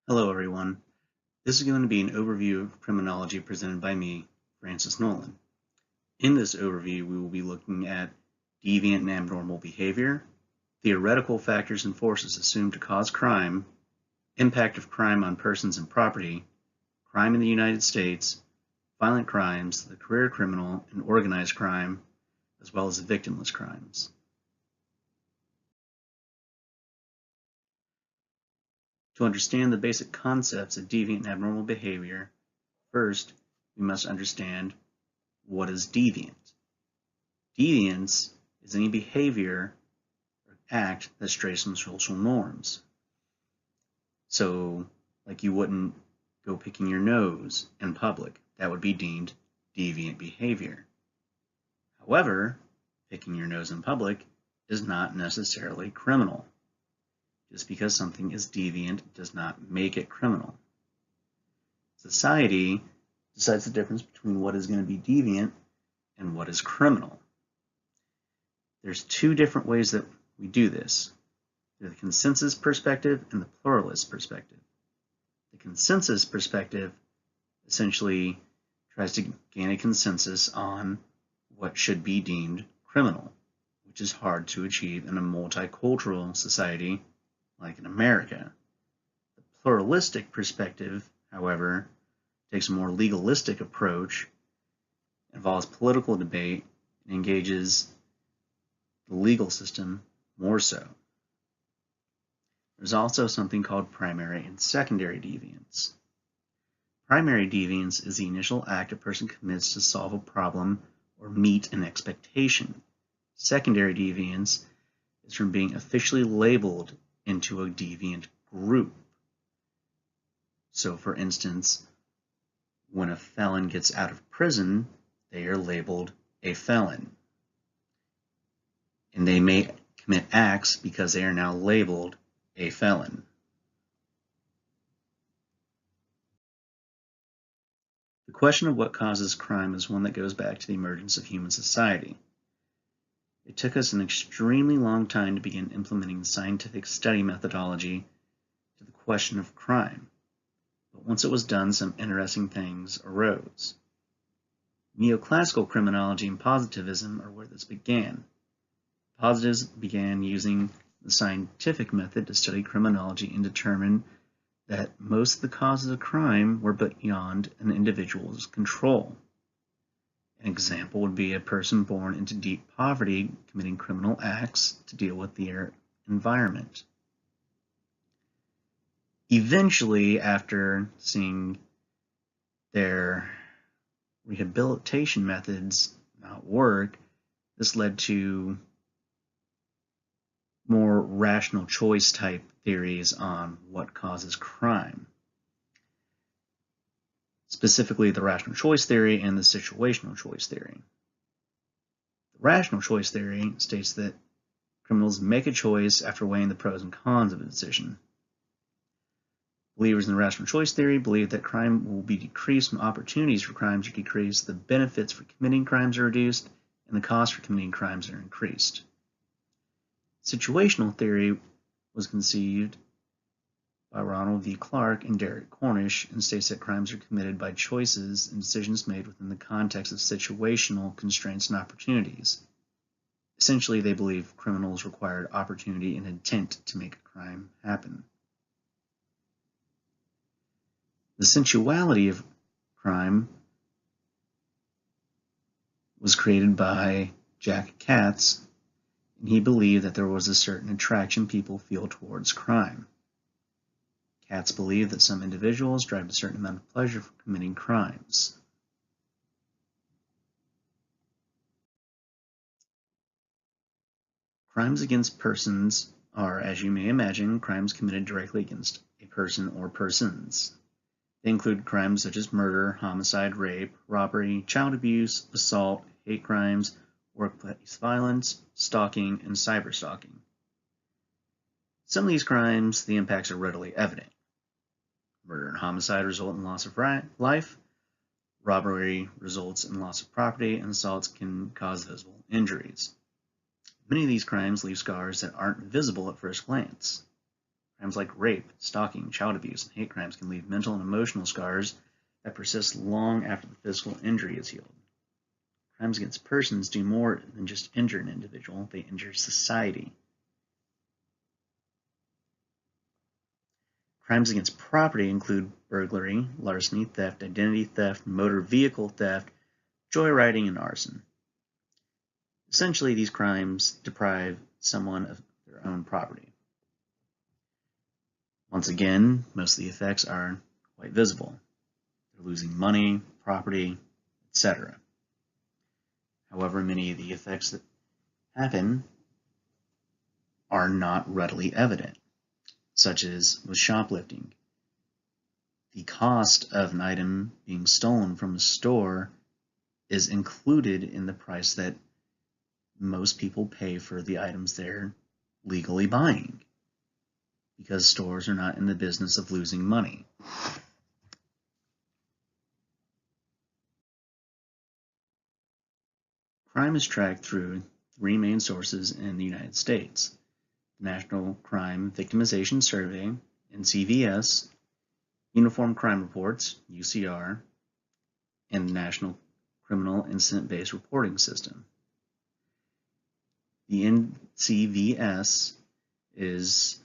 Hello everyone. This is going to be an overview of criminology presented by me, Francis Nolan. In this overview, we will be looking at deviant and abnormal behavior, theoretical factors and forces assumed to cause crime, impact of crime on persons and property, crime in the United States, violent crimes, the career criminal, and organized crime, as well as victimless crimes. To understand the basic concepts of deviant and abnormal behavior, first, we must understand what is deviant. Deviance is any behavior or act that strays from social norms. So, like you wouldn't go picking your nose in public. That would be deemed deviant behavior. However, picking your nose in public is not necessarily criminal. Just because something is deviant does not make it criminal. Society decides the difference between what is going to be deviant and what is criminal. There's two different ways that we do this. There's the consensus perspective and the pluralist perspective. The consensus perspective essentially tries to gain a consensus on what should be deemed criminal, which is hard to achieve in a multicultural society like in America. The pluralistic perspective, however, takes a more legalistic approach, involves political debate, and engages the legal system more so. There's also something called primary and secondary deviance. Primary deviance is the initial act a person commits to solve a problem or meet an expectation. Secondary deviance is from being officially labeled into a deviant group. So, for instance, when a felon gets out of prison, they are labeled a felon. And they may commit acts because they are now labeled a felon. The question of what causes crime is one that goes back to the emergence of human society. It took us an extremely long time to begin implementing scientific study methodology to the question of crime. But once it was done, some interesting things arose. Neoclassical criminology and positivism are where this began. Positives began using the scientific method to study criminology and determine that most of the causes of crime were beyond an individual's control. An example would be a person born into deep poverty committing criminal acts to deal with their environment. Eventually, after seeing their rehabilitation methods not work, this led to more rational choice type theories on what causes crime. Specifically, the rational choice theory and the situational choice theory. The rational choice theory states that criminals make a choice after weighing the pros and cons of a decision. Believers in the rational choice theory believe that crime will be decreased when opportunities for crimes are decreased, the benefits for committing crimes are reduced, and the costs for committing crimes are increased. Situational theory was conceived by Ronald V. Clark and Derek Cornish and states that crimes are committed by choices and decisions made within the context of situational constraints and opportunities. Essentially, they believe criminals required opportunity and intent to make a crime happen. The sensuality of crime was created by Jack Katz, and he believed that there was a certain attraction people feel towards crime. Katz believed that some individuals derive a certain amount of pleasure from committing crimes. Crimes against persons are, as you may imagine, crimes committed directly against a person or persons. They include crimes such as murder, homicide, rape, robbery, child abuse, assault, hate crimes, workplace violence, stalking, and cyberstalking. Some of these crimes, the impacts are readily evident. Murder and homicide result in loss of life, robbery results in loss of property, and assaults can cause visible injuries. Many of these crimes leave scars that aren't visible at first glance. Crimes like rape, stalking, child abuse, and hate crimes can leave mental and emotional scars that persist long after the physical injury is healed. Crimes against persons do more than just injure an individual, they injure society. Crimes against property include burglary, larceny, theft, identity theft, motor vehicle theft, joyriding, and arson. Essentially, these crimes deprive someone of their own property. Once again, most of the effects are quite visible. They're losing money, property, etc. However, many of the effects that happen are not readily evident, such as with shoplifting. The cost of an item being stolen from a store is included in the price that most people pay for the items they're legally buying, because stores are not in the business of losing money. Crime is tracked through three main sources in the United States: the National Crime Victimization Survey, NCVS, Uniform Crime Reports, UCR, and the National Criminal Incident-Based Reporting System. The NCVS is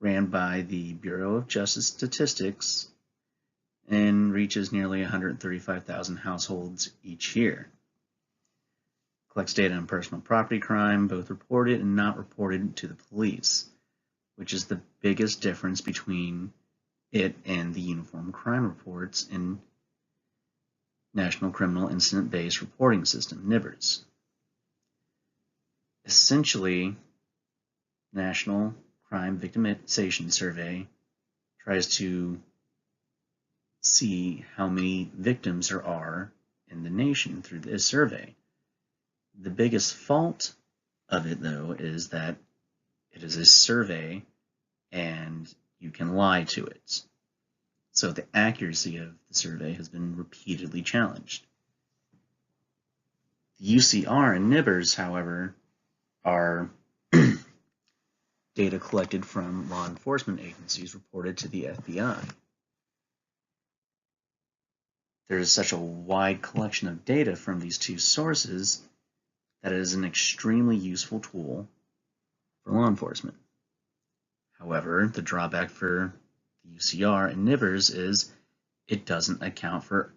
ran by the Bureau of Justice Statistics and reaches nearly 135,000 households each year. Collects data on personal property crime, both reported and not reported to the police, which is the biggest difference between it and the Uniform Crime Reports and National Criminal Incident-Based Reporting System, NIBRS. Essentially, National Crime Victimization Survey tries to see how many victims there are in the nation through this survey. The biggest fault of it, though, is that it is a survey and you can lie to it. So the accuracy of the survey has been repeatedly challenged. The UCR and NIBRS, however, are data collected from law enforcement agencies reported to the FBI. There is such a wide collection of data from these two sources that it is an extremely useful tool for law enforcement. However, the drawback for the UCR and NIBRS is it doesn't account for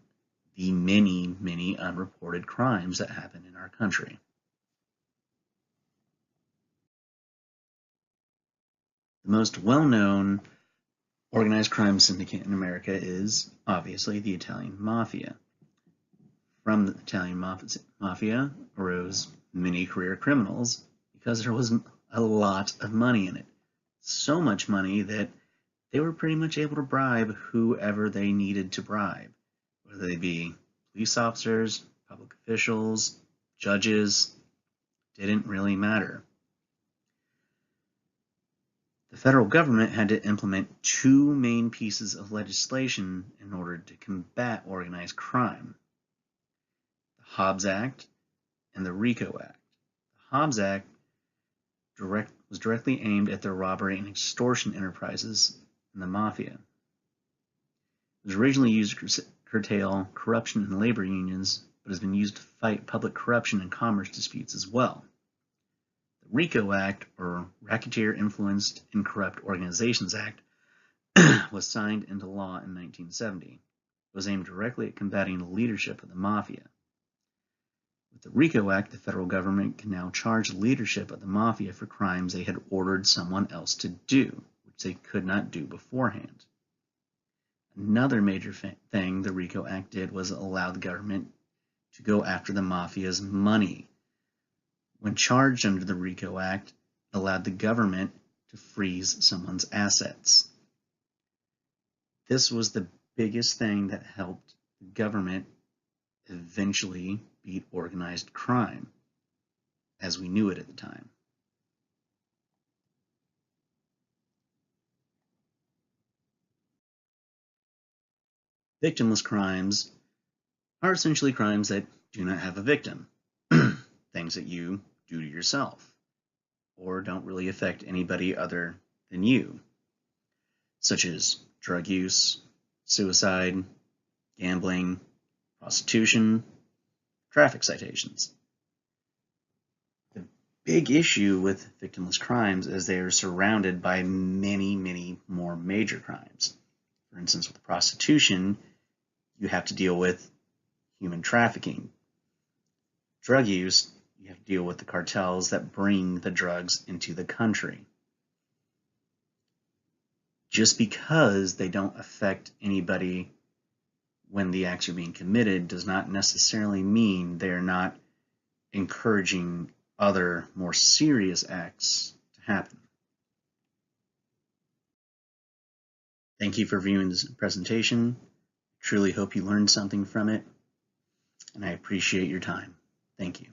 the many, many unreported crimes that happen in our country. The most well-known organized crime syndicate in America is obviously the Italian Mafia. From the Italian Mafia arose many career criminals because there was a lot of money in it. So much money that they were pretty much able to bribe whoever they needed to bribe, whether they be police officers, public officials, judges, didn't really matter. The federal government had to implement two main pieces of legislation in order to combat organized crime: the Hobbs Act and the RICO Act. The Hobbs Act was directly aimed at the robbery and extortion enterprises in the mafia. It was originally used to curtail corruption in labor unions, but has been used to fight public corruption and commerce disputes as well. The RICO Act, or Racketeer Influenced and Corrupt Organizations Act, was signed into law in 1970. It was aimed directly at combating the leadership of the mafia. With the RICO Act, the federal government can now charge leadership of the mafia for crimes they had ordered someone else to do, which they could not do beforehand. Another major thing the RICO Act did was allow the government to go after the mafia's money. When charged under the RICO Act, it allowed the government to freeze someone's assets. This was the biggest thing that helped the government eventually beat organized crime, as we knew it at the time. Victimless crimes are essentially crimes that do not have a victim, things that you do to yourself, or don't really affect anybody other than you, such as drug use, suicide, gambling, prostitution, traffic citations. The big issue with victimless crimes is they are surrounded by many, many more major crimes. For instance, with prostitution, you have to deal with human trafficking. Drug use, you have to deal with the cartels that bring the drugs into the country. Just because they don't affect anybody when the acts are being committed does not necessarily mean they're not encouraging other more serious acts to happen. Thank you for viewing this presentation. Truly hope you learned something from it, and I appreciate your time. Thank you.